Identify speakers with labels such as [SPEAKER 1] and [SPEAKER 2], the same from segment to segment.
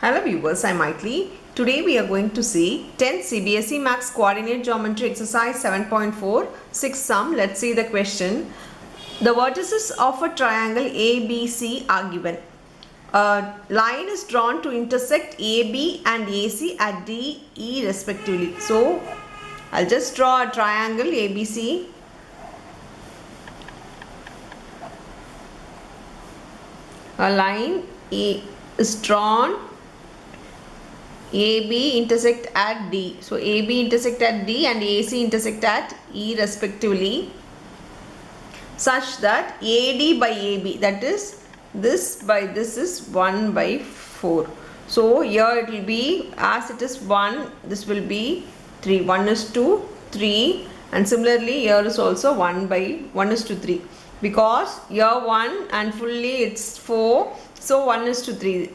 [SPEAKER 1] Hello viewers, I'm Maitli. Today we are going to see 10th CBSE Max Coordinate Geometry Exercise 7.4 6 sum. Let's see the question. The vertices of a triangle ABC are given. A line is drawn to intersect AB and AC at DE respectively. So, I'll just draw a triangle ABC. A line A is drawn, AB intersect at D. So AB intersect at D and AC intersect at E respectively, such that AD by AB, that is this by this is 1 by 4. So here it will be, as it is 1, this will be 3. 1 is to 3, and similarly here is also 1 by 1 is to 3. Because here 1 and fully it's 4, so 1 is to 3.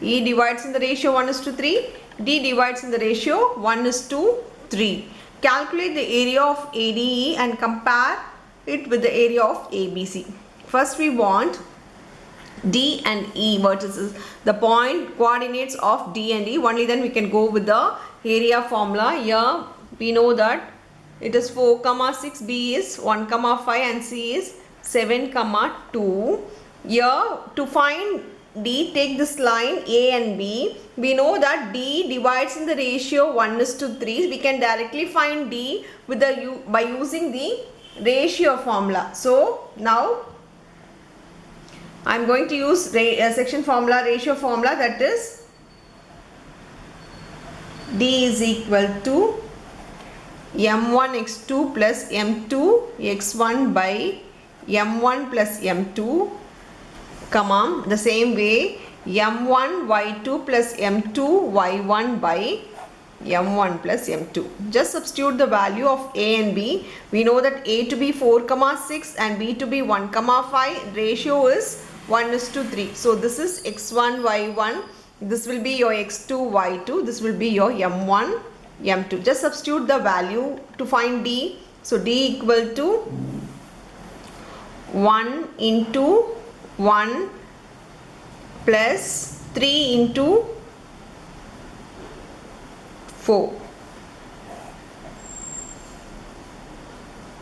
[SPEAKER 1] E divides in the ratio 1 is to 3. D divides in the ratio 1 is to 3. Calculate the area of ADE and compare it with the area of ABC. First we want D and E vertices, the point coordinates of D and E. Only then we can go with the area formula. Here we know that it is 4, 6, B is 1, 5 and C is 7, 2. Here to find D, take this line A and B. We know that D divides in the ratio 1 is to 3. We can directly find D with the by using the ratio formula. So now I am going to use section formula, ratio formula, that is D is equal to M1 x2 plus M2 x1 by M1 plus M2, comma, the same way M1 y2 plus M2 y1 by M1 plus M2. Just substitute the value of A and B. We know that A to be 4, 6 and B to be 1, 5. Ratio is 1 is to 3. So this is x1 y1. This will be your x2 y2. This will be your M1 M2. Just substitute the value to find D. So D equal to 1 into 1 plus 3 into 4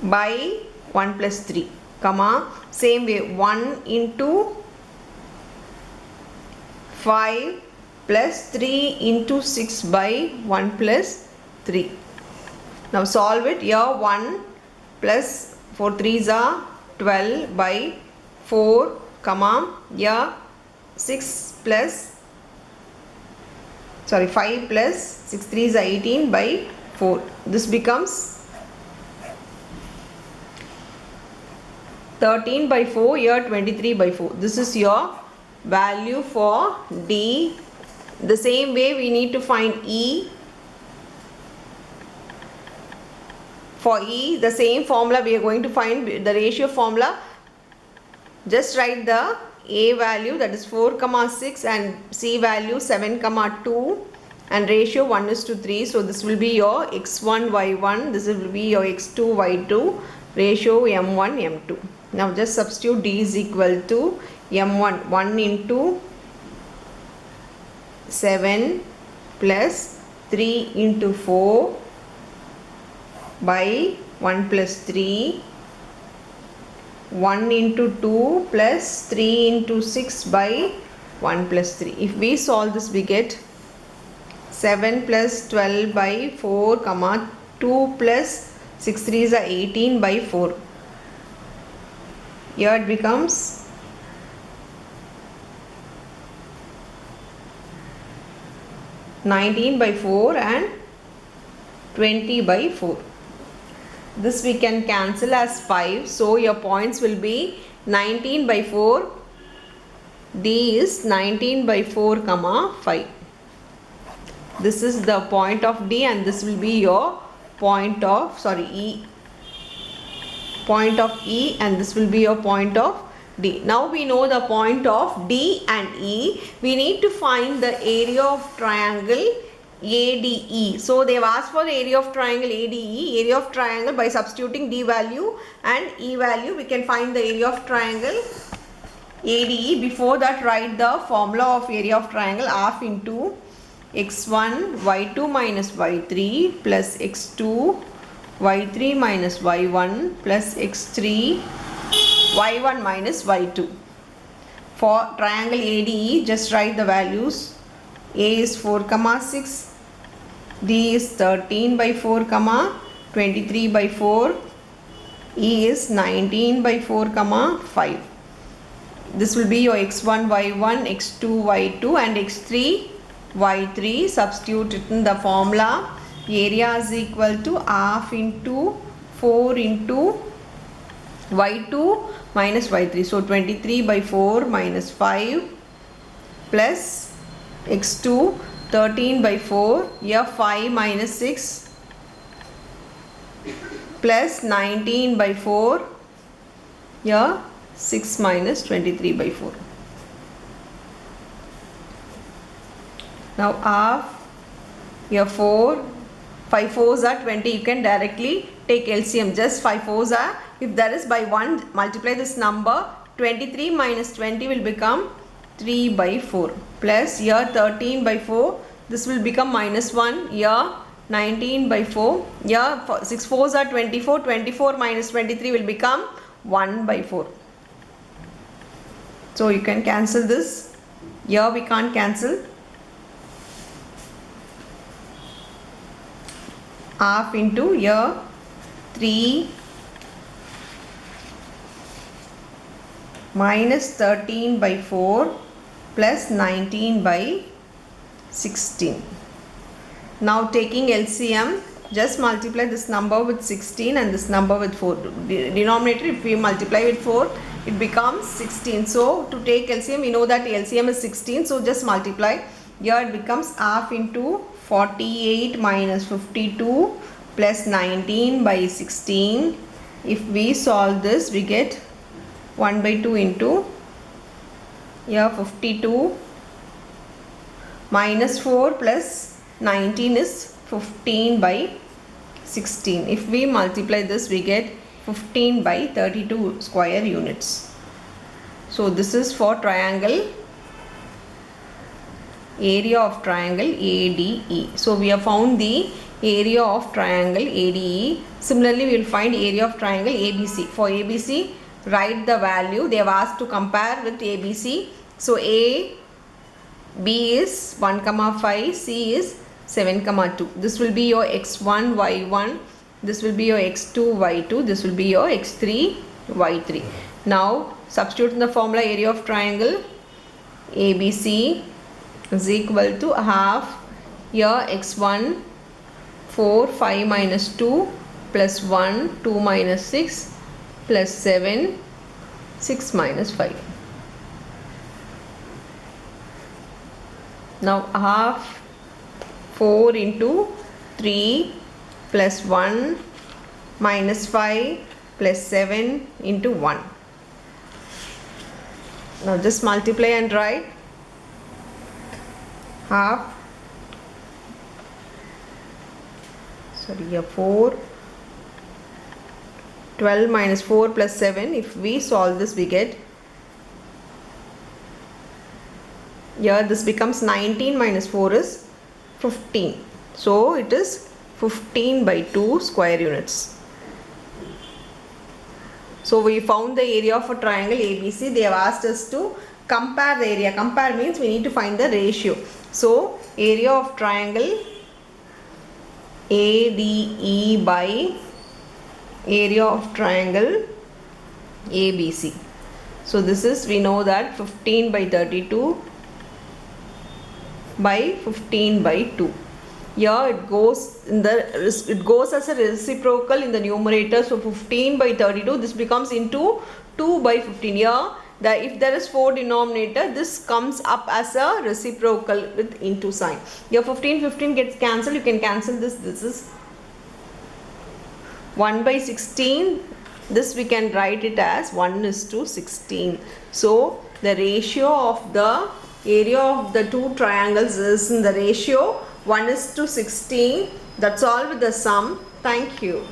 [SPEAKER 1] by 1 plus 3, comma, same way 1 into 5 plus 3 into 6 by 1 plus 3. Now solve it. Here 1 plus 4 3s are 12 by 4, comma, here 5 plus 6 3s are 18 by 4. This becomes 13 by 4, here 23 by 4. This is your value for D. The same way we need to find E. For E, the same formula we are going to find, the ratio formula. Just write the A value, that is 4, 6 and C value 7, 2 and ratio 1 is to 3. So this will be your x1 y1, this will be your x2 y2, ratio M1 M2. Now just substitute D is equal to M1 1 into 7 plus 3 into 4 by 1 plus 3, 1 into 2 plus 3 into 6 by 1 plus 3. If we solve this, we get 7 plus 12 by 4, comma, 2 plus 6 3s are 18 by 4. Here it becomes 19 by 4 and 20 by 4. This we can cancel as 5. So your points will be 19 by 4. D is 19 by 4, 5. This is the point of D and this will be your point of, E. Point of E and this will be your point of D. Now we know the point of D and E. We need to find the area of triangle ADE. So they have asked for the area of triangle ADE. Area of triangle, by substituting D value and E value, we can find the area of triangle ADE. Before that, write the formula of area of triangle. Half into x1 y2 minus y3 plus x2 y3 minus y1 plus x3 y1 minus y2. For triangle ADE, just write the values. A is 4 comma 6, D is 13 by 4 comma 23 by 4, E is 19 by 4 comma 5. This will be your x1 y1, x2 y2 and x3 y3. Substitute it in the formula. Area is equal to half into 4 into y2 minus y3. So 23 by 4 minus 5 plus x2 13 by 4, here 5 minus 6 plus 19 by 4, here 6 minus 23 by 4. Now half, here 4, 5 4s are 20. You can directly take LCM. Just 5 4s are, if that is by 1, multiply this number. 23 minus 20 will become 3 by 4 plus here 13 by 4. This will become minus 1. Here 19 by 4. Here 6 4s are 24. 24 minus 23 will become 1 by 4. So you can cancel this. Here we can't cancel. Half into here 3 minus 13 by 4 plus 19 by 16. Now taking LCM, just multiply this number with 16 and this number with 4. Denominator, if we multiply with 4, it becomes 16. So to take LCM, we know that LCM is 16. So just multiply. Here it becomes half into 48 minus 52 plus 19 by 16. If we solve this, we get 1 by 2 into here 52 minus 4 plus 19 is 15 by 16. If we multiply this, we get 15 by 32 square units. So this is for triangle, area of triangle ADE. So we have found the area of triangle ADE. Similarly, we will find area of triangle ABC. For ABC, write the value. They have asked to compare with ABC. So A, B is 1 comma 5, C is 7 comma 2. This will be your x1 y1, this will be your x2 y2, this will be your x3 y3. Now substitute in the formula. Area of triangle ABC is equal to half here x1 4 5 minus 2 plus 1 2 minus 6 plus 7 6 minus 5. Now half 4 into 3 plus 1 minus 5 plus 7 into 1. Now just multiply and write. Half, sorry, here 4, 12 minus 4 plus 7. If we solve this, we get, here this becomes 19 minus 4 is 15. So it is 15 by 2 square units. So we found the area of a triangle ABC. They have asked us to compare the area. Compare means we need to find the ratio. So area of triangle ADE by area of triangle ABC. So this is, we know that 15 by 32 by 15 by 2. Here it goes in the, it goes as a reciprocal in the numerator. So 15 by 32, this becomes into 2 by 15. Here if there is 4 denominator, this comes up as a reciprocal with into sign. Here 15 gets cancelled. You can cancel this. This is 1 by 16. This we can write it as 1:16. So the ratio of the area of the two triangles is in the ratio 1:16. That's all with the sum. Thank you.